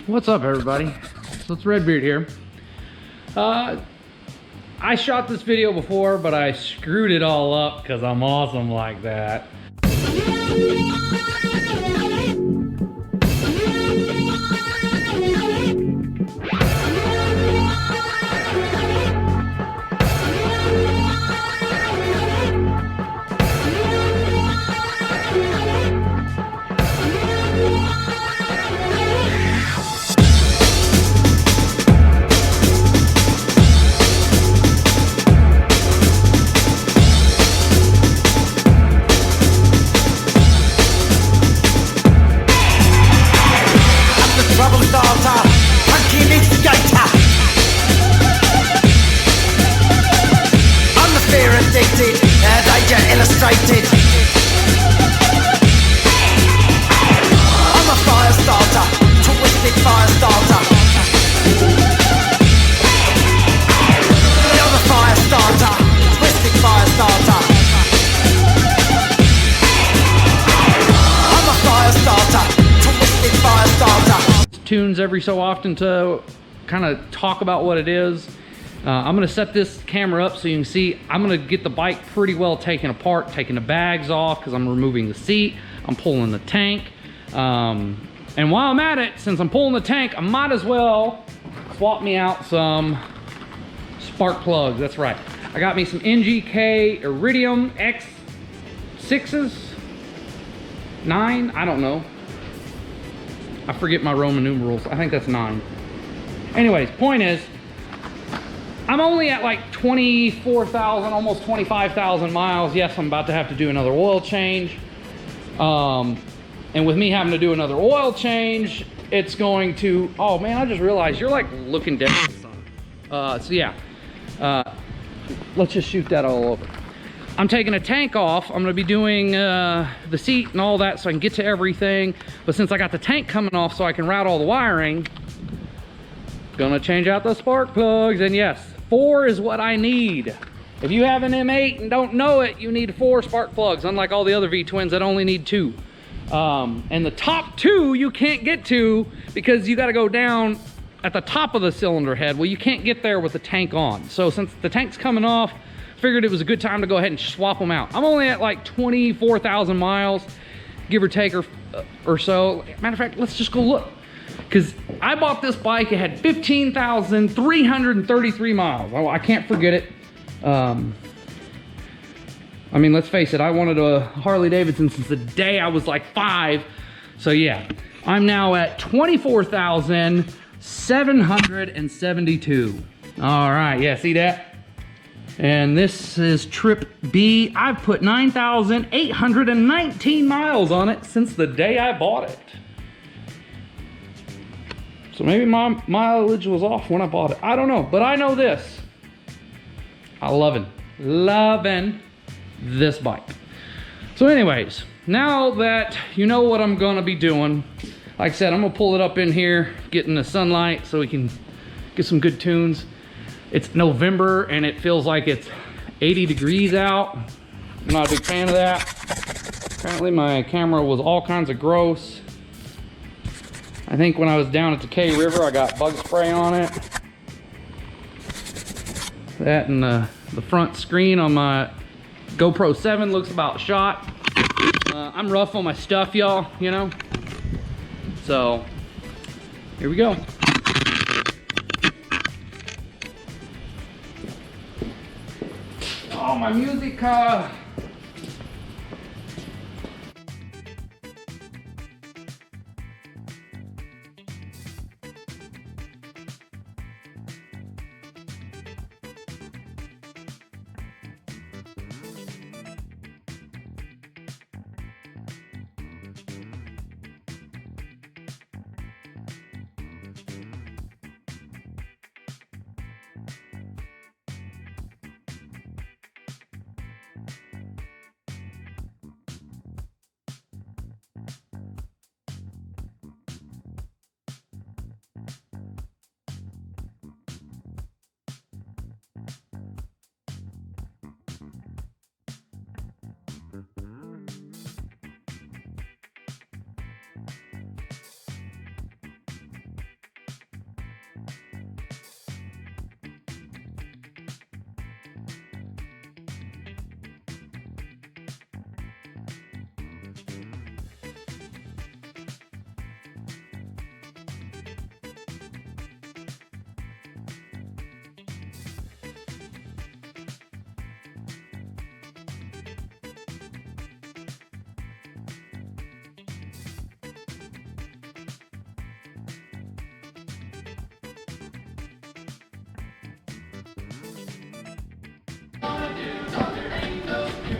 What's up, everybody? So it's Redbeard here. I shot this video before, but I screwed it all up because I'm awesome like that. Illustrated. I'm a fire starter, twisted fire starter. You're the fire starter, twisted fire starter. I'm a fire starter, twisted fire starter. Tunes every so often to kind of talk about what it is. I'm gonna set this camera up so you can see. I'm gonna get the bike pretty well taken apart, taking the bags off because I'm removing the seat. I'm pulling the tank. And while I'm at it, since I'm pulling the tank, I might as well swap me out some spark plugs. That's right. I got me some NGK Iridium X6s, 9, I don't know. I forget my Roman numerals. I think that's 9. Anyways, point is, I'm only at like 24,000, almost 25,000 miles. Yes, I'm about to have to do another oil change. And with me having to do another oil change, it's going to, oh man, I just realized you're like looking down at the sun. So yeah, let's just shoot that all over. I'm taking a tank off. I'm gonna be doing the seat and all that so I can get to everything. But since I got the tank coming off so I can route all the wiring, gonna change out the spark plugs. And yes, 4 is what I need. If you have an M8 and don't know it, you need 4 spark plugs, unlike all the other V-twins that only need 2. And the top 2 you can't get to because you got to go down at the top of the cylinder head. Well, you can't get there with the tank on. So since the tank's coming off, figured it was a good time to go ahead and swap them out. I'm only at like 24,000 miles, give or take, or so. Matter of fact, let's just go look. Because I bought this bike, it had 15,333 miles. Oh, I can't forget it. I mean, let's face it, I wanted a Harley Davidson since the day I was like 5. So yeah, I'm now at 24,772. All right, yeah, see that? And this is trip B. I've put 9,819 miles on it since the day I bought it. So maybe my mileage was off when I bought it. I don't know, but I know this. I loving this bike. So anyways, now that you know what I'm gonna be doing, like I said, I'm gonna pull it up in here, get in the sunlight so we can get some good tunes. It's November and it feels like it's 80 degrees out. I'm not a big fan of that. Apparently my camera was all kinds of gross. I think when I was down at the K River, I got bug spray on it. That and the front screen on my GoPro 7 looks about shot. I'm rough on my stuff, y'all, you know? So, here we go. Oh, my music,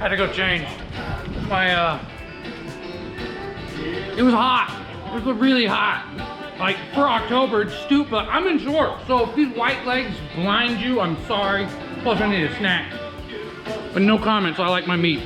Had to go change my, it was hot. It was really hot. Like for October, it's stupid. I'm in shorts, so if these white legs blind you, I'm sorry. Plus I need a snack. But no comments, I like my meat.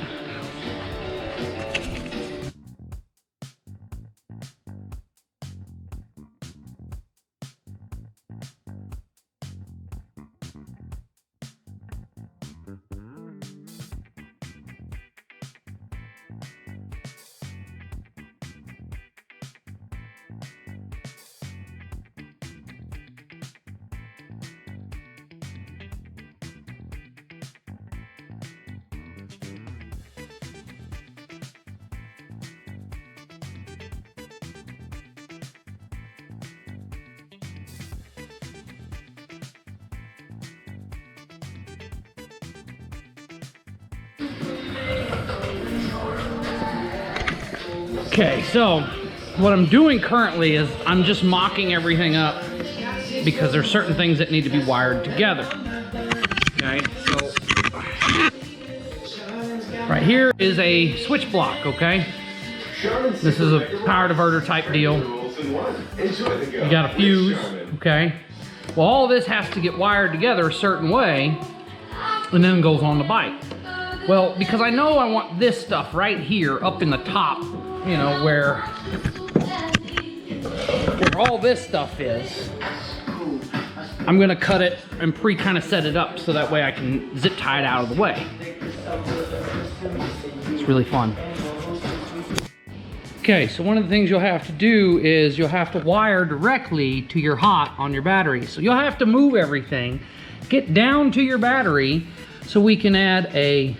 Okay, so what I'm doing currently is I'm just mocking everything up because there's certain things that need to be wired together. Okay, so right here is a switch block, okay? This is a power diverter type deal. You got a fuse, okay? Well, all this has to get wired together a certain way and then goes on the bike. Well, because I know I want this stuff right here up in the top, you know, where all this stuff is, I'm gonna cut it and kind of set it up so that way I can zip tie it out of the way. It's really fun. Okay, so one of the things you'll have to do is you'll have to wire directly to your hot on your battery. So you'll have to move everything, get down to your battery so we can add a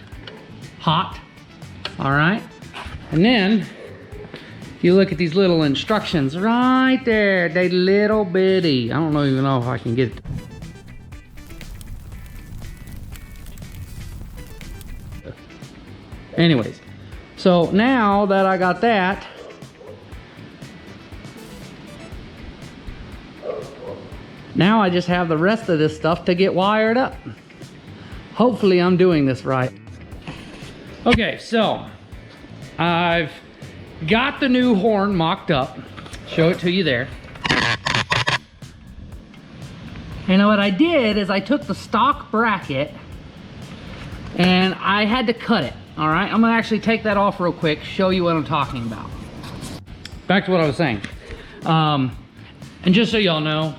hot, all right? And then if you look at these little instructions right there, they little bitty. I don't even know if I can get it. Anyways, so now that I got that, now I just have the rest of this stuff to get wired up. Hopefully I'm doing this right. Okay, so I've got the new horn mocked up. Show it to you there. And what I did is I took the stock bracket and I had to cut it. All right, I'm gonna actually take that off real quick, show you what I'm talking about. Back to what I was saying. And just so y'all know,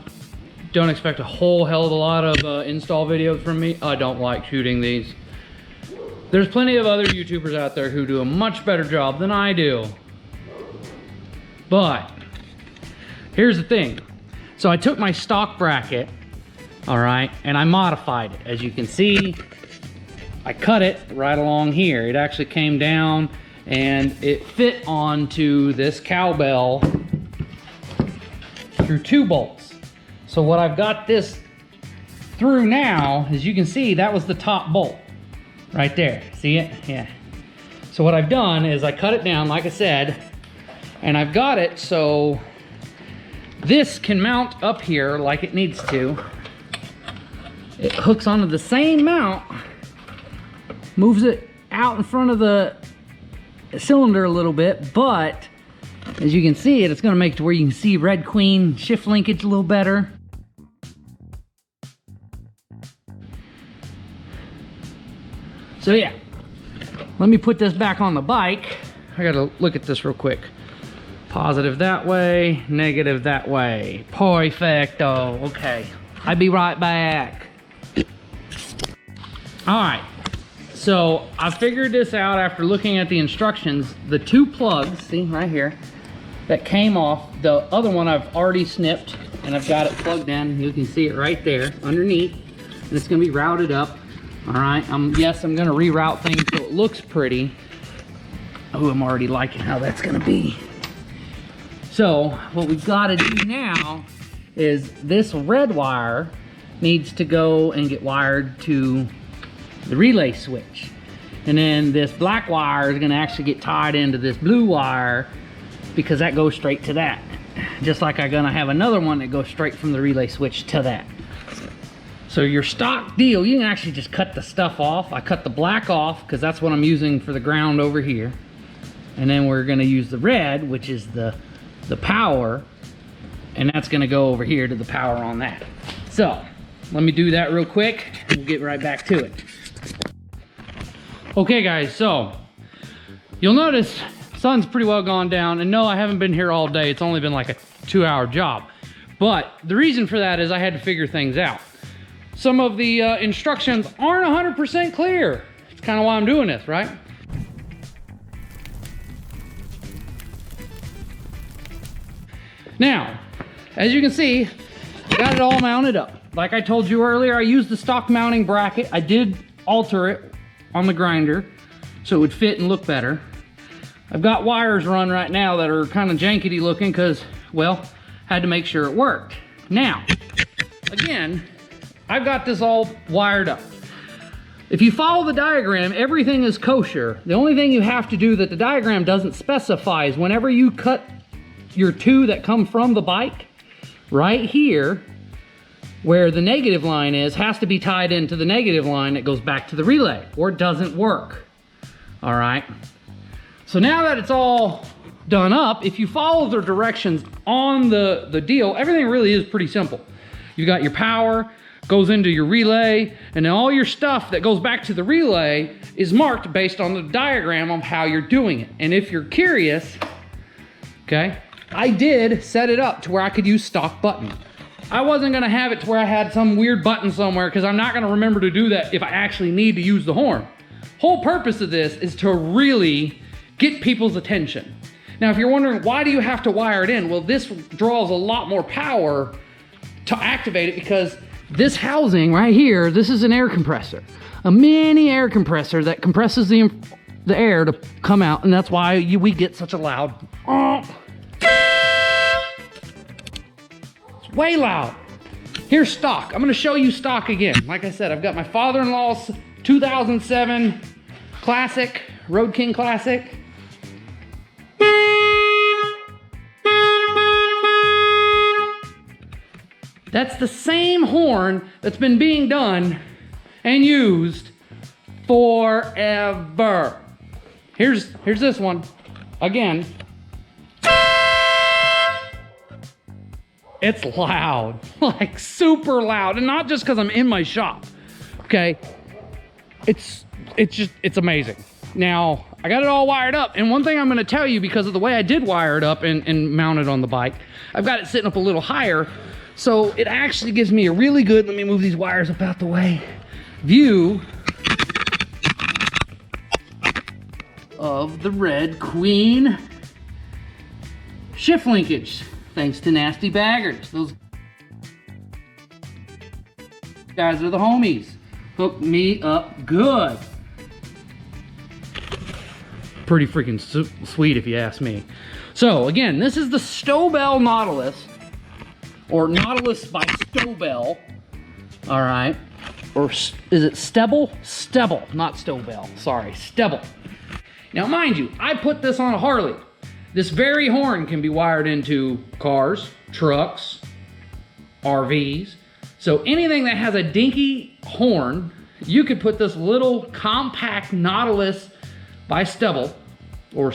don't expect a whole hell of a lot of install videos from me. I don't like shooting these. There's plenty of other YouTubers out there who do a much better job than I do. But here's the thing. So I took my stock bracket, all right, and I modified it. As you can see, I cut it right along here. It actually came down and it fit onto this cowbell through 2 bolts. So what I've got this through now, as you can see, that was the top bolt right there. See it? Yeah. So what I've done is I cut it down, like I said, and I've got it so this can mount up here like it needs to. It hooks onto the same mount, moves it out in front of the cylinder a little bit, but as you can see it's gonna make it to where you can see Red Queen shift linkage a little better. So yeah, let me put this back on the bike. I gotta look at this real quick. Positive that way, negative that way. Perfecto, okay. I'll be right back. All right, so I figured this out after looking at the instructions. The 2 plugs, see right here, that came off, the other one I've already snipped and I've got it plugged in. You can see it right there underneath, and it's gonna be routed up. All right, yes, I'm gonna reroute things so it looks pretty. Oh, I'm already liking how that's gonna be. So what we've gotta do now is this red wire needs to go and get wired to the relay switch. And then this black wire is gonna actually get tied into this blue wire because that goes straight to that. Just like I'm gonna have another one that goes straight from the relay switch to that. So your stock deal, you can actually just cut the stuff off. I cut the black off because that's what I'm using for the ground over here. And then we're gonna use the red, which is the power, and that's gonna go over here to the power on that. So let me do that real quick and we'll get right back to it. Okay guys, so you'll notice sun's pretty well gone down, and no, I haven't been here all day. It's only been like a 2-hour job. But the reason for that is I had to figure things out. Some of the instructions aren't 100% clear. It's kind of why I'm doing this, right? Now, as you can see, I got it all mounted up. Like I told you earlier, I used the stock mounting bracket. I did alter it on the grinder so it would fit and look better. I've got wires run right now that are kind of jankety looking because, well, had to make sure it worked. Now, again, I've got this all wired up. If you follow the diagram, everything is kosher. The only thing you have to do that the diagram doesn't specify is whenever you cut your two that come from the bike, right here, where the negative line is, has to be tied into the negative line that goes back to the relay, or it doesn't work. All right? So now that it's all done up, if you follow the directions on the deal, everything really is pretty simple. You got your power, goes into your relay, and then all your stuff that goes back to the relay is marked based on the diagram on how you're doing it. And if you're curious, okay, I did set it up to where I could use stock button. I wasn't gonna have it to where I had some weird button somewhere because I'm not gonna remember to do that if I actually need to use the horn. Whole purpose of this is to really get people's attention. Now, if you're wondering, why do you have to wire it in? Well, this draws a lot more power to activate it because this housing right here, this is an air compressor. A mini air compressor that compresses the air to come out, and that's why we get such a loud, it's way loud. Here's stock. I'm gonna show you stock again. Like I said, I've got my father-in-law's 2007 Classic, Road King Classic. That's the same horn that's been being done and used forever. Here's this one. Again. It's loud, like super loud. And not just because I'm in my shop, okay? It's amazing. Now, I got it all wired up. And one thing I'm gonna tell you, because of the way I did wire it up and mount it on the bike, I've got it sitting up a little higher. So it actually gives me a really good, let me move these wires up out the way, view of the Red Queen shift linkage, thanks to Nasty Baggers. Those guys are the homies. Hooked me up good. Pretty freaking sweet if you ask me. So again, this is the Stobell Nautilus, or Nautilus by Stobell, all right? Or is it Stebble? Stebble, not Stobell, sorry, Stebble. Now mind you, I put this on a Harley. This very horn can be wired into cars, trucks, RVs. So anything that has a dinky horn, you could put this little compact Nautilus by Stebble, or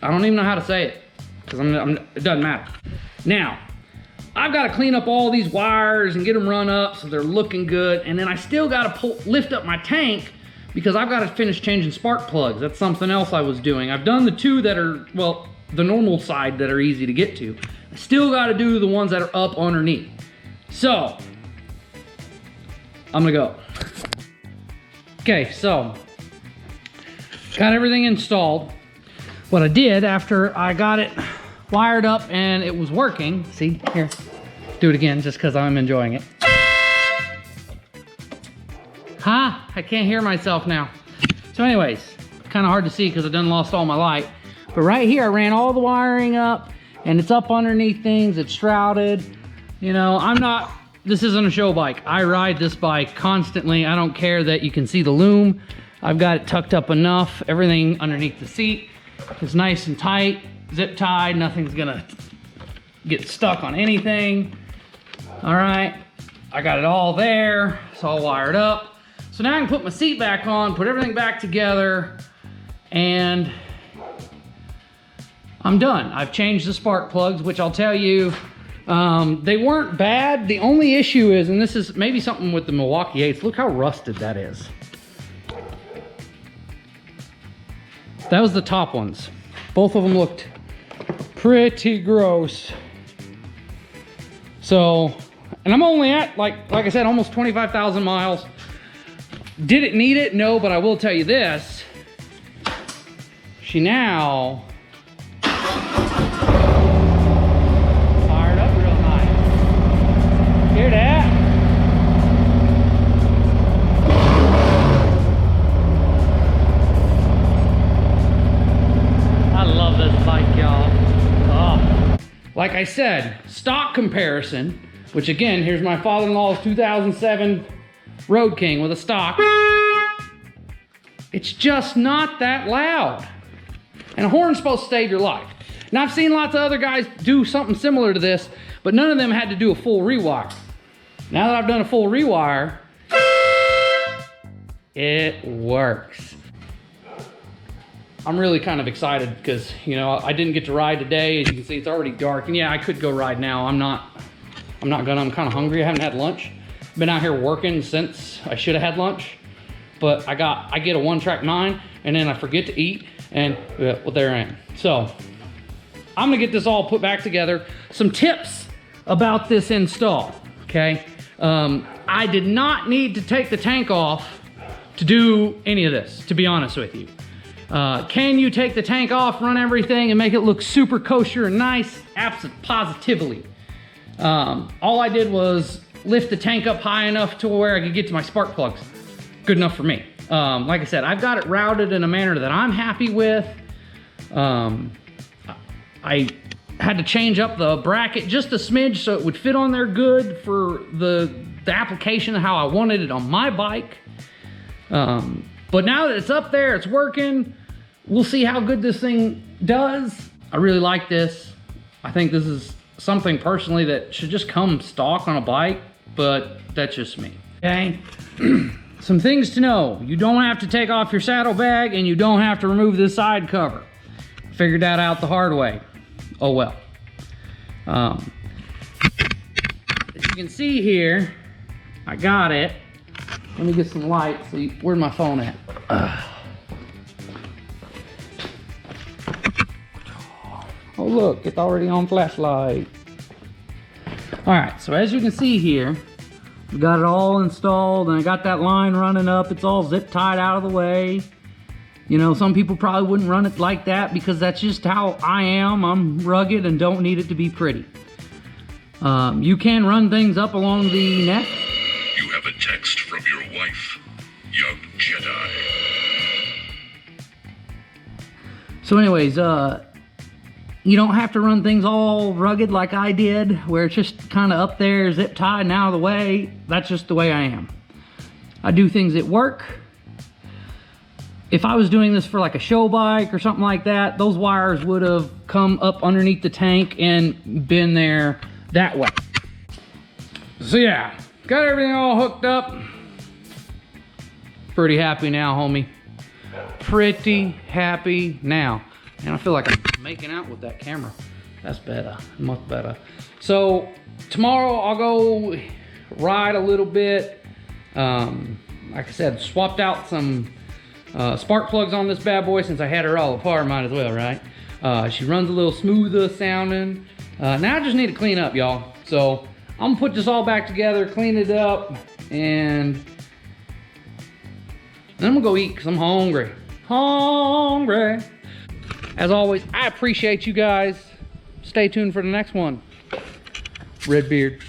I don't even know how to say it, because it doesn't matter. Now, I've got to clean up all these wires and get them run up so they're looking good. And then I still got to lift up my tank because I've got to finish changing spark plugs. That's something else I was doing. I've done the two that are, well, the normal side that are easy to get to. I still got to do the ones that are up underneath. So, I'm gonna go. Okay, so, got everything installed. What I did after I got it wired up and it was working, see, here, do it again just because I'm enjoying it. I can't hear myself now. So anyways, kind of hard to see because I done lost all my light. But right here, I ran all the wiring up and it's up underneath things, it's shrouded. You know, this isn't a show bike. I ride this bike constantly. I don't care that you can see the loom. I've got it tucked up enough. Everything underneath the seat is nice and tight, zip tied. Nothing's gonna get stuck on anything. All right. I got it all there. It's all wired up. So now I can put my seat back on, put everything back together, and I'm done. I've changed the spark plugs, which I'll tell you, they weren't bad. The only issue is, and this is maybe something with the Milwaukee Apes, look how rusted that is. That was the top ones. Both of them looked pretty gross. So, and I'm only at, like I said, almost 25,000 miles. Did it need it? No, but I will tell you this. She now fired up real nice. Hear that? I love this bike, y'all. Oh. Like I said, stock comparison, which again, here's my father-in-law's 2007 Road King with a stock. It's just not that loud. And a horn's supposed to save your life. Now I've seen lots of other guys do something similar to this, but none of them had to do a full rewire. Now that I've done a full rewire, it works. I'm really kind of excited because, you know, I didn't get to ride today. As you can see, it's already dark. And yeah, I could go ride now. I'm not gonna. I'm kind of hungry. I haven't had lunch. Been out here working since I should have had lunch. But I get a 1-track 9 and then I forget to eat, and well, there I am. So I'm gonna get this all put back together. Some tips about this install, okay? I did not need to take the tank off to do any of this, to be honest with you. Can you take the tank off, run everything, and make it look super kosher and nice? Positively. All I did was lift the tank up high enough to where I could get to my spark plugs. Good enough for me. Like I said, I've got it routed in a manner that I'm happy with. I had to change up the bracket just a smidge so it would fit on there good for the application of how I wanted it on my bike. But now that it's up there, it's working. We'll see how good this thing does. I really like this. I think this is something personally that should just come stock on a bike, but that's just me, okay? Some things to know. You don't have to take off your saddlebag and you don't have to remove this side cover. Figured that out the hard way. Oh well. As you can see here, I got it. Let me get some light. See, where's my phone at? Oh look, it's already on flashlight. All right, so as you can see here, we got it all installed and I got that line running up. It's all zip tied out of the way. You know, some people probably wouldn't run it like that because that's just how I am. I'm rugged and don't need it to be pretty. You can run things up along the neck. You have a text from your wife, young Jedi. So anyways, you don't have to run things all rugged like I did, where it's just kind of up there, zip tied and out of the way. That's just the way I am. I do things that work. If I was doing this for like a show bike or something like that, those wires would have come up underneath the tank and been there that way. So yeah, got everything all hooked up. Pretty happy now, homie. Pretty happy now. And I feel like I'm making out with that camera. That's better, much better. So tomorrow I'll go ride a little bit. Like I said, swapped out some spark plugs on this bad boy since I had her all apart, might as well, right? She runs a little smoother sounding. Now I just need to clean up, y'all. So I'm gonna put this all back together, clean it up, and then I'm gonna go eat because I'm hungry. Hungry. As always, I appreciate you guys. Stay tuned for the next one. Redbeard.